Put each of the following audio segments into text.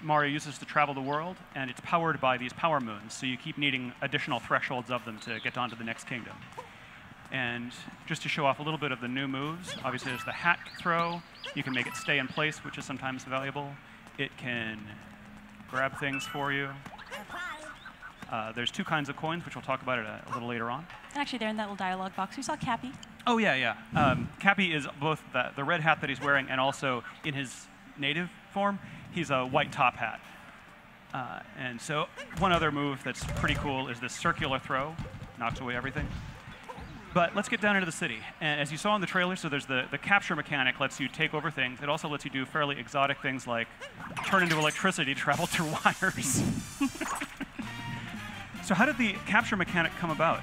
Mario uses to travel the world, and it's powered by these power moons, so you keep needing additional thresholds of them to get on to the next kingdom. And just to show off a little bit of the new moves, obviously there's the hat throw. You can make it stay in place, which is sometimes valuable. It can grab things for you. There's two kinds of coins, which we'll talk about a little later on. Actually, there in that little dialogue box, we saw Cappy. Oh, yeah. Cappy is both the red hat that he's wearing and also in his native form, he's a white top hat. And so one other move that's pretty cool is this circular throw. Knocks away everything. But let's get down into the city. And as you saw in the trailer, so there's the capture mechanic lets you take over things. It also lets you do fairly exotic things like turn into electricity, travel through wires. So how did the capture mechanic come about?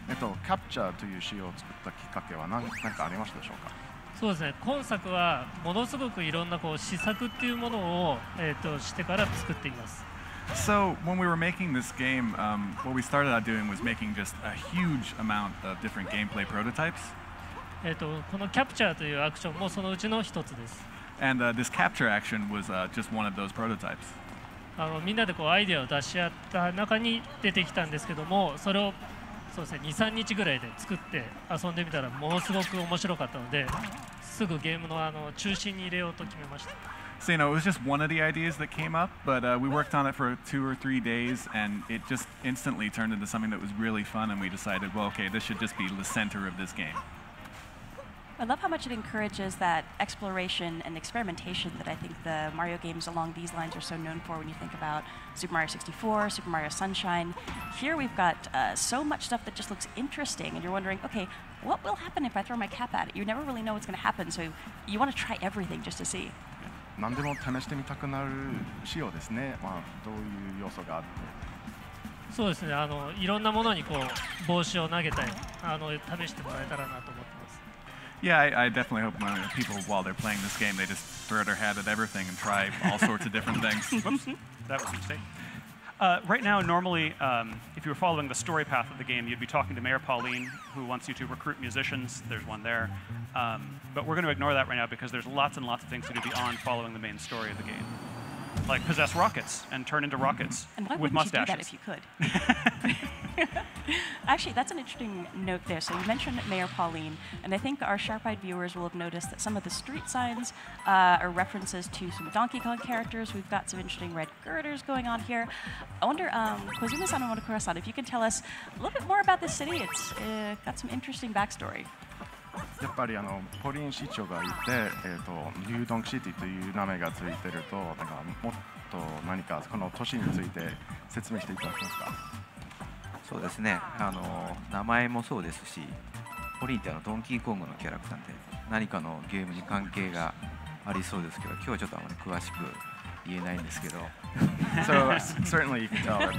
キャプチャーという仕様を作ったきっかけは何かありましたでしょうか。そうですね。今作はものすごくいろんな試作っていうものをしてから作っています。So when we were making this game, what we started out doing was making just a huge amount of different gameplay prototypes. このキャプチャーというアクションもそのうちの一つです。And this capture action was just one of those prototypes. みんなでアイデアを出し合った中に出てきたんですけども、それをそうですね、2、3日ぐらいで作って遊んでみたらものすごく面白かったので、すぐゲームの中心に入れようと決めました。So, it was just one of the ideas that came up, but we worked on it for 2 or 3 days, and it just instantly turned into something that was really fun, and we decided, well, okay, this should just be the center of this game. I love how much it encourages that exploration and experimentation that I think the Mario games along these lines are so known for when you think about Super Mario 64, Super Mario Sunshine. Here we've got so much stuff that just looks interesting, and you're wondering, okay, what will happen if I throw my cap at it? You never really know what's going to happen, so you want to try everything just to see. 何でも試してみたくなる仕様ですね。どういう要素があって。そうですね。いろんなものに帽子を投げたり、試してもらえたらなと思ってます。Yeah, I definitely hope people, while they're playing this game, they just throw their hat at everything and try all sorts of different things. Whoops, that was a mistake. Right now, normally, if you were following the story path of the game, you'd be talking to Mayor Pauline, who wants you to recruit musicians. There's one there. But we're going to ignore that right now because there's lots and lots of things to do beyond following the main story of the game. Like possess rockets and turn into rockets with mustaches. And why wouldn't you do that if you could? Actually, that's an interesting note there. So you mentioned Mayor Pauline, and I think our sharp-eyed viewers will have noticed that some of the street signs are references to some Donkey Kong characters. We've got some interesting red girders going on here. I wonder, Koizumi-san and Monokura-san, if you can tell us a little bit more about this city. It's got some interesting backstory. やっぱりポリン市長がいて、ニュードンクシティという名前がついてると、なんかもっと何かこの都市について説明していただけますか。そうですね。名前もそうですし、ポリンってドンキーコングのキャラクターで何かのゲームに関係がありそうですけど、今日はちょっとあまり詳しく言えないんですけど。So certainly you can tell that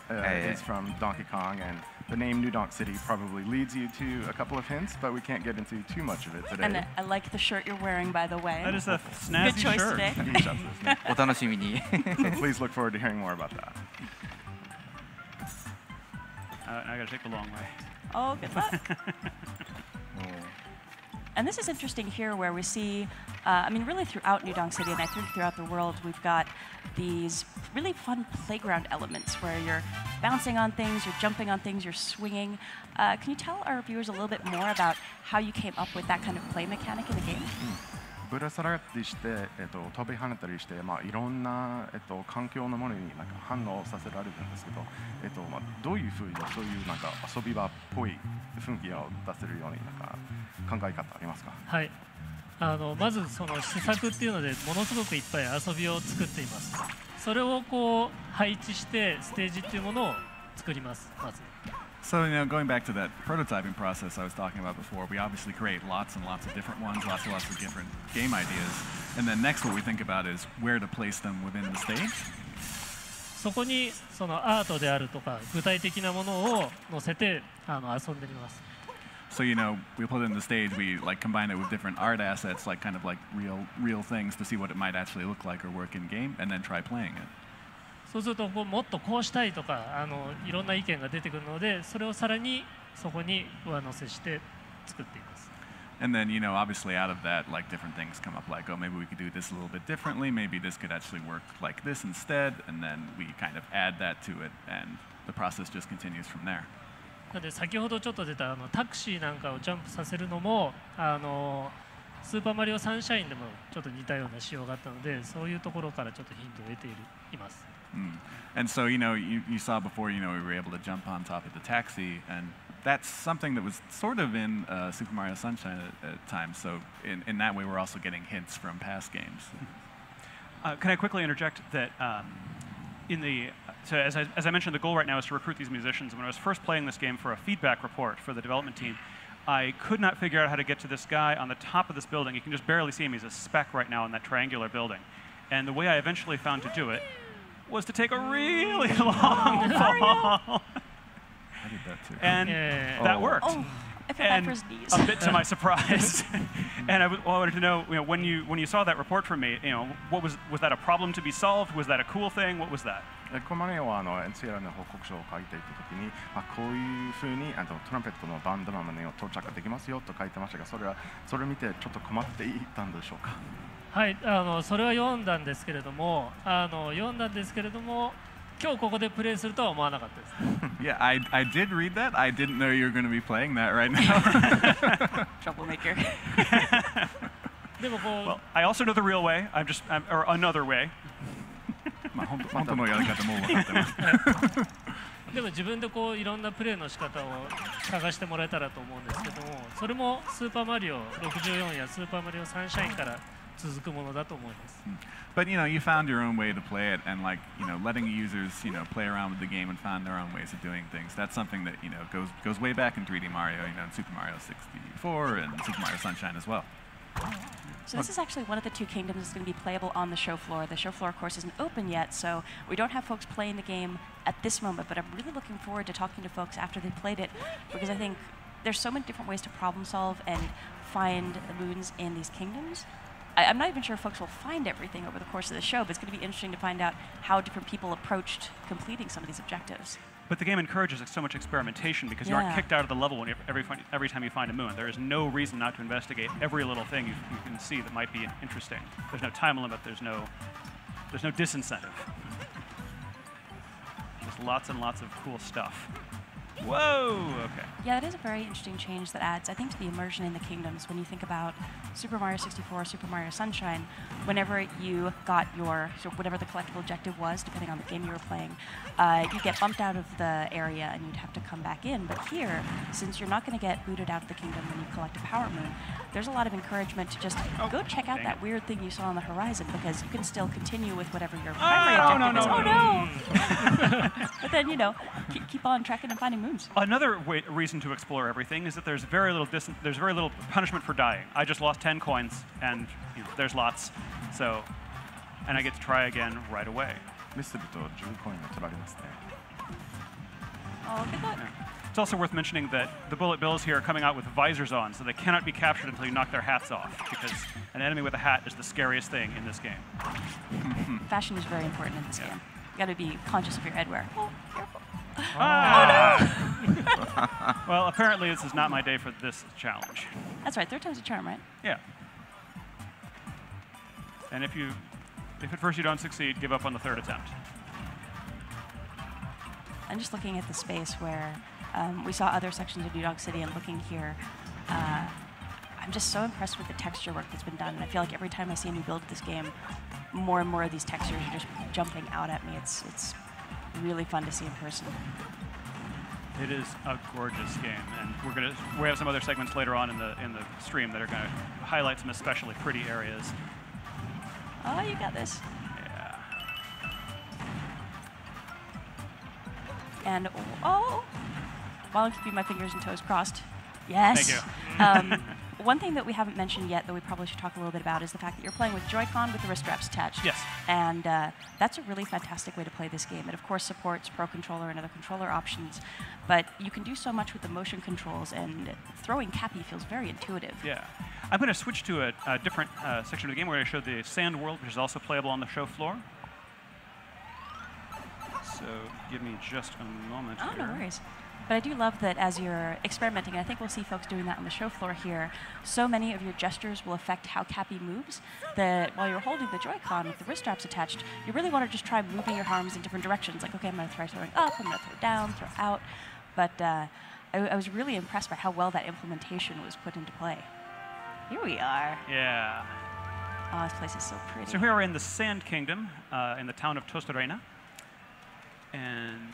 Pauline is from Donkey Kong, and the name New Donk City probably leads you to a couple of hints, but we can't get into too much of it today. And I like the shirt you're wearing, by the way. That is a snazzy Good choice shirt. today. お楽しみに。Please look forward to hearing more about that. I got to take the long way. Oh, good luck. And this is interesting here where we see, I mean, really throughout New Donk City, and I think throughout the world, we've got these really fun playground elements where you're bouncing on things, you're jumping on things, you're swinging. Can you tell our viewers a little bit more about how you came up with that kind of play mechanic in the game? ぶら下がったりして、飛び跳ねたりして、いろんな、環境のものになんか反応させられるんですけど、どういうふうにそういうなんか遊び場っぽい雰囲気を出せるようになんか考え方ありますか？はい。まずその施策っていうのでものすごくいっぱい遊びを作っています。それを配置してステージっていうものを作ります。まず。So, going back to that prototyping process I was talking about before, we obviously create lots and lots of different ones, lots and lots of different game ideas. And then next what we think about is where to place them within the stage. そこにそのアートであるとか具体的なものを載せて遊んでみます。So, we put it in the stage, we combine it with different art assets, kind of real things to see what it might actually look like or work in game, and then try playing it. そうするともっとこうしたいとかいろんな意見が出てくるので、それをさらにそこに上乗せして作っています。And then, you know, obviously out of that, like different things come up, like, oh, maybe we could do this a little bit differently. Maybe this could actually work like this instead. And then we kind of add that to it, and the process just continues from there. なので先ほどちょっと出たタクシーなんかをジャンプさせるのもスーパーマリオサンシャインでもちょっと似たような仕様があったので、そういうところからちょっとヒントを得ています。And so, you know, you saw before, you know, we were able to jump on top of the taxi, and that's something that was sort of in Super Mario Sunshine at times. So in that way, we're also getting hints from past games. Can I quickly interject that so as I mentioned, the goal right now is to recruit these musicians. When I was first playing this game for a feedback report for the development team, I could not figure out how to get to this guy on the top of this building. You can just barely see him. He's a speck right now in that triangular building. And the way I eventually found to do it was to take a really long fall. I did that too. And that worked. Oh, I feel bad for his knees. A bit to my surprise. And I wanted to know, when you saw that report from me, was that a problem to be solved? Was that a cool thing? What was that? このマリオはNCR の報告書を書いていたときに、こういうふうにトランペットのバンドマンを到着できますよと書いてましたが、それを見てちょっと困っていたんでしょうか。はい、それは読んだんですけれども、今日ここでプレイするとは思わなかったです。Yeah, I did read that. I didn't know you were going to be playing that right now. Troublemaker. でもこう、 Well, I also know the real way. Or another way. まあ本当のやり方も分かってます。でも自分でこういろんなプレイの仕方を探してもらえたらと思うんですけども、それもスーパーマリオ64やスーパーマリオサンシャインから続くものだと思います。But you know, you found your own way to play it, and like letting users play around with the game and find their own ways of doing things. That's something that goes way back in 3D Mario, in Super Mario 64 and Super Mario Sunshine as well. So this is actually one of the two kingdoms that's going to be playable on the show floor. The show floor, of course, isn't open yet, so we don't have folks playing the game at this moment, but I'm really looking forward to talking to folks after they've played it, because I think there's so many different ways to problem solve and find moons in these kingdoms. I'm not even sure if folks will find everything over the course of the show, but it's going to be interesting to find out how different people approached completing some of these objectives. But the game encourages so much experimentation because you aren't kicked out of the level every time you find a moon. There is no reason not to investigate every little thing you can see that might be interesting. There's no time limit. There's no disincentive. Just lots and lots of cool stuff. Whoa! Okay. Yeah, that is a very interesting change that adds, I think, to the immersion in the kingdoms. When you think about Super Mario 64, Super Mario Sunshine, whenever you got whatever the collectible objective was, depending on the game you were playing, you'd get bumped out of the area and you'd have to come back in. But here, since you're not going to get booted out of the kingdom when you collect a Power Moon, there's a lot of encouragement to just go check out that weird thing you saw on the horizon, because you can still continue with whatever your primary objective is. Oh no! But then, keep on tracking and finding moons. Another reason to explore everything is that there's very little punishment for dying. I just lost 10 coins, and there's lots. So, and I get to try again right away. Oh, good luck. Yeah. It's also worth mentioning that the bullet bills here are coming out with visors on, so they cannot be captured until you knock their hats off, because an enemy with a hat is the scariest thing in this game. Fashion is very important in this game. You got to be conscious of your headwear. Oh, careful. Ah! Oh, no! Well, apparently this is not my day for this challenge. That's right. Third time's a charm, right? Yeah. And if at first you don't succeed, give up on the third attempt. I'm just looking at the space where we saw other sections of Donk City, and looking here, I'm just so impressed with the texture work that's been done. And I feel like every time I see a new build of this game, more and more of these textures are just jumping out at me. It's really fun to see in person. It is a gorgeous game, and we have some other segments later on in the stream that are going to highlight some especially pretty areas. Oh, you got this. Yeah. And while I'm keeping my fingers and toes crossed, yes. Thank you. One thing that we haven't mentioned yet that we probably should talk a little bit about is the fact that you're playing with Joy-Con with the wrist straps attached. Yes. And that's a really fantastic way to play this game. It, of course, supports Pro Controller and other controller options, but you can do so much with the motion controls, and throwing Cappy feels very intuitive. Yeah. I'm going to switch to a different section of the game where I show the sand world, which is also playable on the show floor. So give me just a moment Oh, here. no worries. But I do love that as you're experimenting, and I think we'll see folks doing that on the show floor here, so many of your gestures will affect how Cappy moves that while you're holding the Joy-Con with the wrist straps attached, you really want to just try moving your arms in different directions. Like, okay, I'm going to try throwing up, I'm going to throw down, throw out. But I was really impressed by how well that implementation was put into play. Here we are. Yeah. Oh, this place is so pretty. So here we're in the Sand Kingdom, in the town of Tostarena. And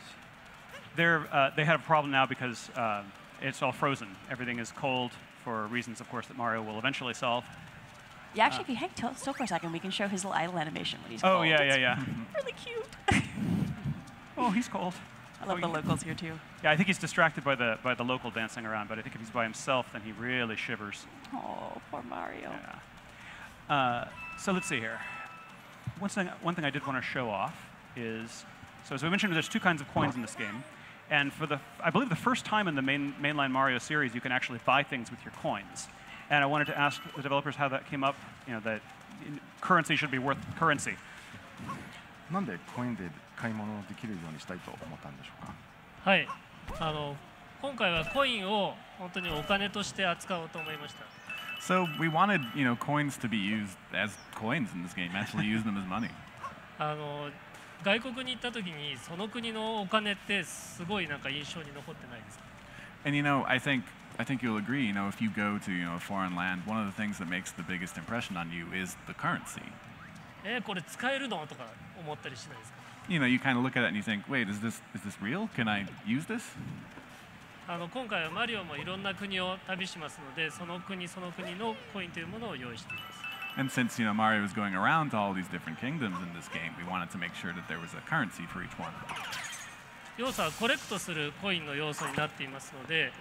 they have a problem now because it's all frozen. Everything is cold for reasons, of course, that Mario will eventually solve. Yeah, actually, if you hang still for a second, we can show his little idle animation when he's Oh, cold. yeah, It's yeah. really cute. Oh, he's cold. I love the locals here, too. Yeah, I think he's distracted by the local dancing around, but I think if he's by himself, then he really shivers. Oh, poor Mario. Yeah. So let's see here. One thing I did want to show off is, so as we mentioned, there's two kinds of coins in this game. And for I believe the first time in the mainline Mario series, you can actually buy things with your coins. And I wanted to ask the developers how that came up, that currency should be worth currency. なんでコインで買い物できるようにしたいと思ったんでしょうか。はい、今回はコインを本当にお金として扱おうと思いました。 So we wanted, coins to be used as coins in this game. Actually, use them as money. 外国に行った時にその国のお金ってすごいなんか印象に残ってないですか。 And I think you'll agree. If you go to a foreign land, one of the things that makes the biggest impression on you is the currency. これ使えるのとか思ったりしないですか。You kind of look at that and you think, wait, is this real? Can I use this? 今回はマリオもいろんな国を旅しますので、その国その国のコインというものを用意しています。 And since Mario is going around to all these different kingdoms in this game, we wanted to make sure that there was a currency for each one. 要素はコレクトするコインの要素になっていますので、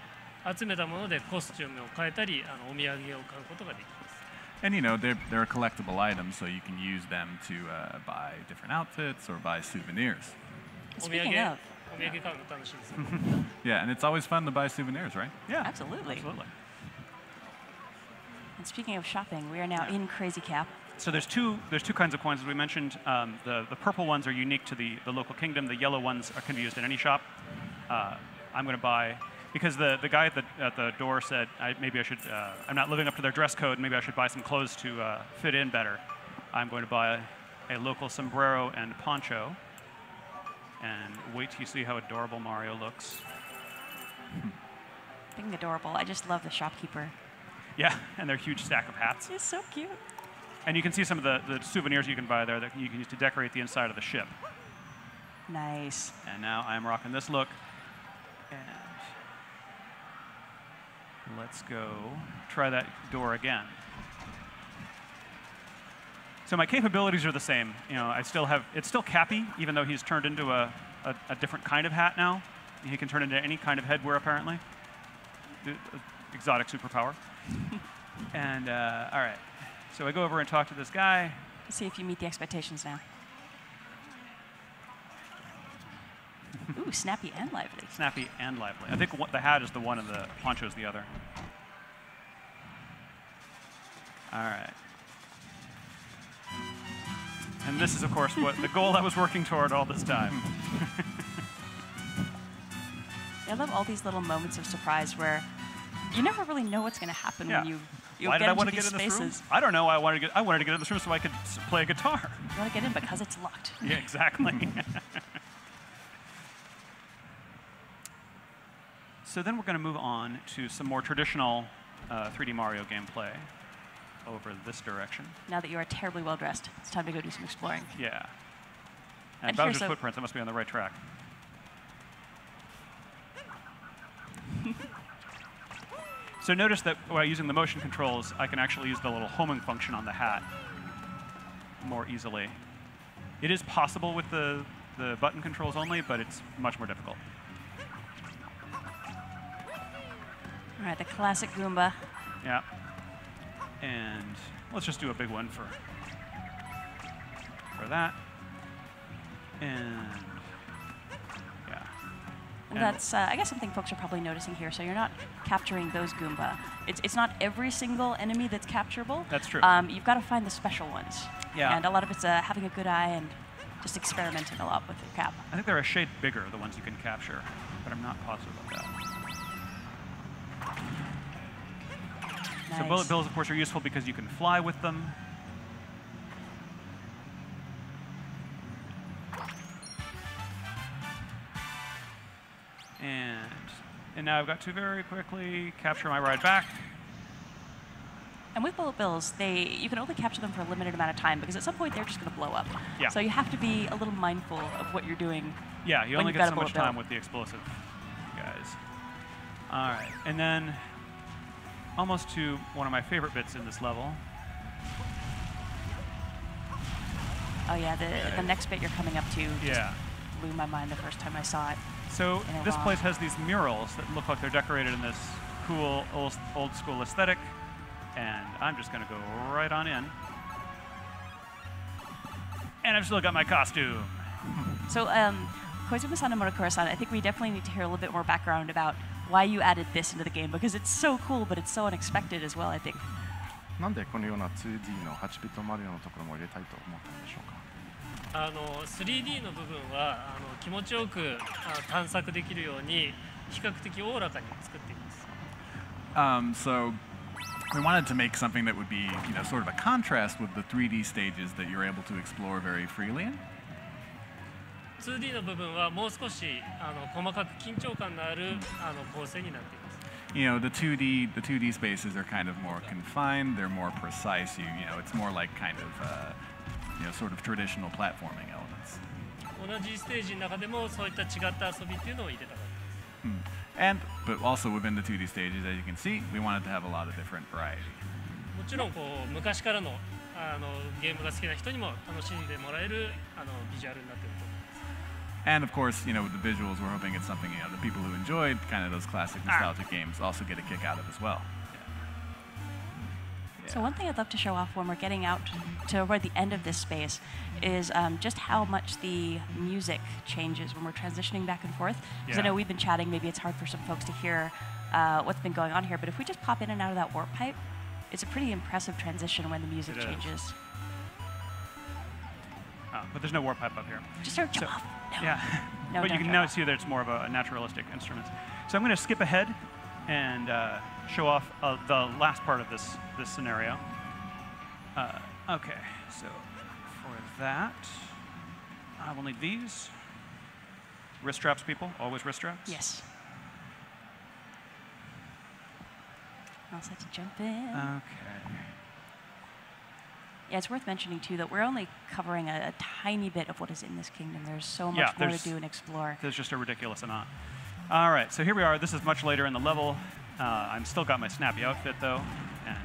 集めたものでコスチュームを変えたり、お土産を買うことができます。 And they're a collectible item, so you can use them to buy different outfits or buy souvenirs. お土産 Speaking of, お土産買うの楽しいですよ。 Yeah, and it's always fun to buy souvenirs, right? Yeah, absolutely. absolutely. And speaking of shopping, we are now in Crazy Cap. So there's two kinds of coins, as we mentioned. The purple ones are unique to the local kingdom. The yellow ones can be used in any shop. I'm going to buy, because the guy at the door said maybe I should, I'm not living up to their dress code, maybe I should buy some clothes to fit in better. I'm going to buy a local sombrero and poncho. And wait till you see how adorable Mario looks. Being adorable, I just love the shopkeeper. Yeah, and their huge stack of hats. He's so cute. And you can see some of the souvenirs you can buy there that you can use to decorate the inside of the ship. Nice. And now I'm rocking this look. And let's go try that door again. So my capabilities are the same. It's still Cappy, even though he's turned into a different kind of hat now. He can turn into any kind of headwear, apparently. Exotic superpower. And, all right. So I go over and talk to this guy. Let's see if you meet the expectations now. Ooh, snappy and lively. Snappy and lively. I think the hat is the one and the poncho is the other. All right. And this is, of course, the goal I was working toward all this time. I love all these little moments of surprise where you never really know what's going to happen when you Why get did I into want to these get in this room? spaces. I don't know. I wanted to get in this room so I could play a guitar. You want to get in because it's locked. Yeah, exactly. So then we're going to move on to some more traditional 3D Mario gameplay over this direction. Now that you are terribly well dressed, it's time to go do some exploring. Yeah. And And here's Bowser's a- footprints, I must be on the right track. So notice that while using the motion controls, I can actually use the little homing function on the hat more easily. It is possible with the button controls only, but it's much more difficult. All right, the classic Goomba. Yeah. And let's just do a big one for that. And yeah. And that's, I guess, something folks are probably noticing here. So you're not capturing those Goomba. It's not every single enemy that's capturable. That's true. You've got to find the special ones. Yeah. And a lot of it's having a good eye and just experimenting a lot with the cap. I think they're a shade bigger, the ones you can capture, but I'm not positive about that. Nice. So bullet bills, of course, are useful because you can fly with them. And now I've got to very quickly capture my ride back. And with bullet bills, you can only capture them for a limited amount of time because at some point they're just going to blow up. Yeah. So you have to be a little mindful of what you're doing. Yeah, you when only you've get got so a much bullet time bill. with the explosive guys. All right, and then almost to one of my favorite bits in this level. Oh yeah, the next bit you're coming up to just Yeah. blew my mind the first time I saw it. So in a this while. place has these murals that look like they're decorated in this cool old school aesthetic, and I'm just gonna go right on in. And I've still got my costume. So, Koizumi-san and Murakura-san, I think we definitely need to hear a little bit more background about why you added this into the game because it's so cool, but it's so unexpected as well, I think. なんでこのような 2D の8ビットマリオのところも入れたいと思ったんでしょうか。3D の部分は気持ちよく探索できるように比較的おおらかに作っています。So we wanted to make something that would be, sort of a contrast with the 3D stages that you're able to explore very freely in. 2D の部分はもう少し細かく緊張感のある構成になっています。The 2D spaces are kind of more confined. They're more precise. It's more like kind of sort of traditional platforming elements. 同じステージの中でもそういった違った遊びっていうのを入れたかったです。But also within the 2D stages, as you can see, we wanted to have a lot of different variety. もちろん昔からのゲームが好きな人にも楽しんでもらえるビジュアルになっていると思います。And of course, with the visuals, we're hoping it's something the people who enjoyed kind of those classic nostalgic games also get a kick out of as well. So one thing I'd love to show off when we're getting out toward the end of this space is just how much the music changes when we're transitioning back and forth. Because I know we've been chatting, maybe it's hard for some folks to hear what's been going on here, but if we just pop in and out of that warp pipe, it's a pretty impressive transition when the music changes. But there's no warp pipe up here. Just start off. No. Yeah, No, but you don't can turn now off. see that it's more of a naturalistic instrument. So I'm going to skip ahead and show off the last part of this scenario. Okay, so for that, I will need these. Wrist straps, people. Always wrist straps. Yes. All set to jump in. Okay. Yeah, it's worth mentioning too that we're only covering a tiny bit of what is in this kingdom. There's so much more to do and explore. There's just a ridiculous amount. All right, so here we are. This is much later in the level. I'm still got my snappy outfit though, and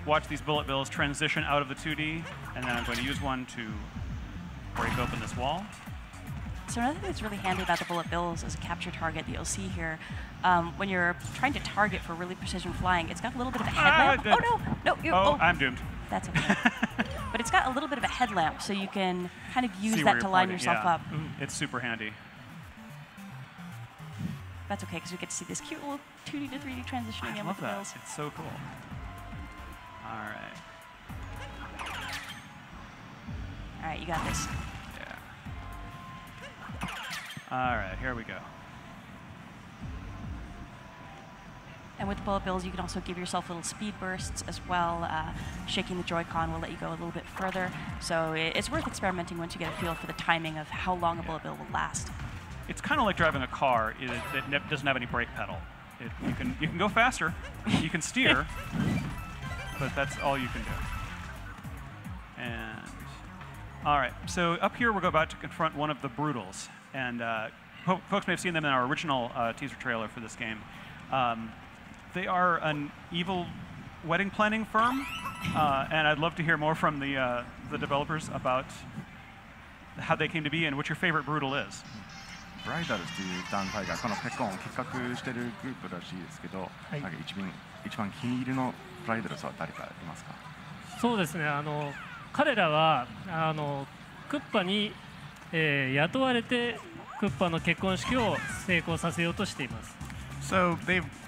watch these bullet bills transition out of the 2D, and then I'm going to use one to break open this wall. So another thing that's really handy about the bullet bills as a capture target that you'll see here, when you're trying to target for really precision flying, it's got a little bit of a headlamp. Oh no, no, I'm doomed. That's okay. But it's got a little bit of a headlamp, so you can kind of use See that where to you're line pointing, yourself yeah. up. It's super handy. That's okay, because we get to see this cute little 2D to 3D transitioning I in love with the that. bills. It's so cool. All right. All right, you got this. Yeah. All right, here we go. And with the bullet bills, you can also give yourself little speed bursts as well. Shaking the Joy-Con will let you go a little bit further. So it's worth experimenting once you get a feel for the timing of how long a bullet bill will last. It's kind of like driving a car that doesn't have any brake pedal. You can go faster, you can steer, but that's all you can do. And all right, so up here we're about to confront one of the Brutals, and folks may have seen them in our original teaser trailer for this game. They are an evil wedding planning firm, and I'd love to hear more from the developers about how they came to be and what your favorite Brutal is. ブライダルズという団体がこのペコンを企画しているグループらしいですけど、なんか一番気に入りのブライダルズは誰かいますか？そうですね、彼らはクッパに、雇われてクッパの結婚式を成功させようとしています。So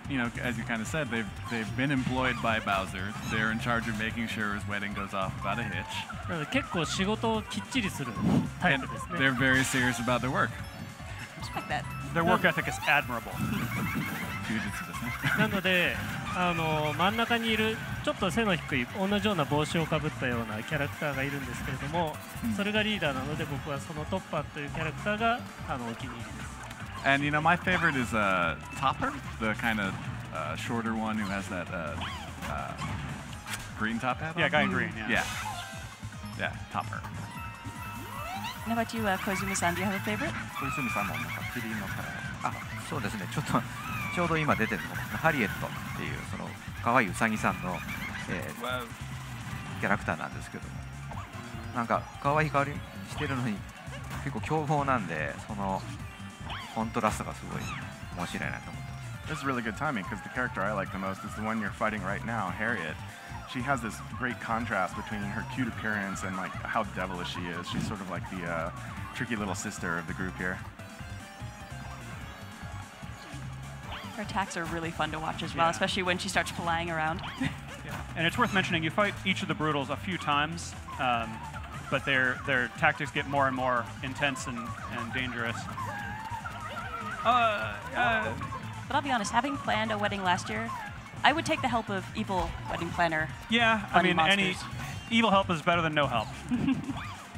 you know, as you kind of said, they've been employed by Bowser. They're in charge of making sure his wedding goes off without a hitch. なので結構仕事をきっちりするタイ And プですね。 they're very serious about their work. Respect that. Their work ethic is admirable. 休日ですね。なので真ん中にいるちょっと背の低い同じような帽子をかぶったようなキャラクターがいるんですけれども、それがリーダーなので僕はそのトッパーというキャラクターがお気に入りです。 And you know, my favorite is Topper, the kind of shorter one who has that green top hat. Yeah, on. guy in green. Yeah. Yeah, Topper. How about you, Koizumi-san? Do you have a favorite? 小泉さんもなんかキリンのキャラあ、そうですね。ちょうど今出てるのがハリエットっていうその可愛いウサギさんの、キャラクターなんですけども、なんか可愛い香りしてるのに結構凶暴なんで、そのコントラストがすごい面白いなと思ってます。 This is really good timing because the character I like the most is the one you're fighting right now, Harriet. She has this great contrast between her cute appearance and like how devilish she is. She's sort of like the tricky little sister of the group here. Her attacks are really fun to watch as well, Yeah. especially when she starts flying around. Yeah. And it's worth mentioning, you fight each of the Brutals a few times, but their tactics get more and more intense and dangerous. But I'll be honest, having planned a wedding last year, I would take the help of evil wedding planner. Yeah, I Bunny mean, any monsters. evil help is better than no help.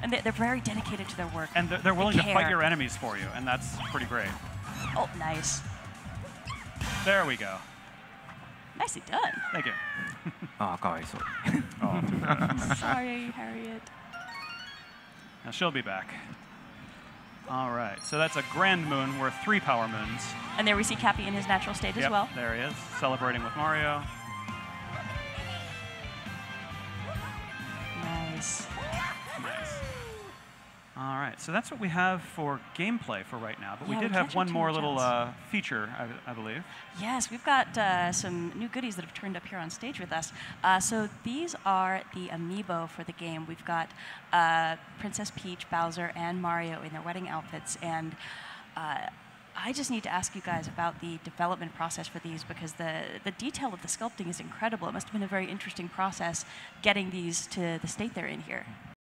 And they're very dedicated to their work. And they're willing to fight care. your enemies for you, and that's pretty great. Oh, nice. There we go. Nicely done. Thank you. ああ、かわいそう。 Sorry, Harriet. Now she'll be back. All right, so that's a Grand Moon worth 3 Power Moons. And there we see Cappy in his natural state as well. There he is, celebrating with Mario. Nice. Nice. All right, so that's what we have for gameplay for right now. But Yeah, we did we're have catching one too more much little else. feature, I believe. Yes, we've got some new goodies that have turned up here on stage with us. So these are the Amiibo for the game. We've got Princess Peach, Bowser, and Mario in their wedding outfits. And I just need to ask you guys about the development process for these because the detail of the sculpting is incredible. It must have been a very interesting process getting these to the state they're in here.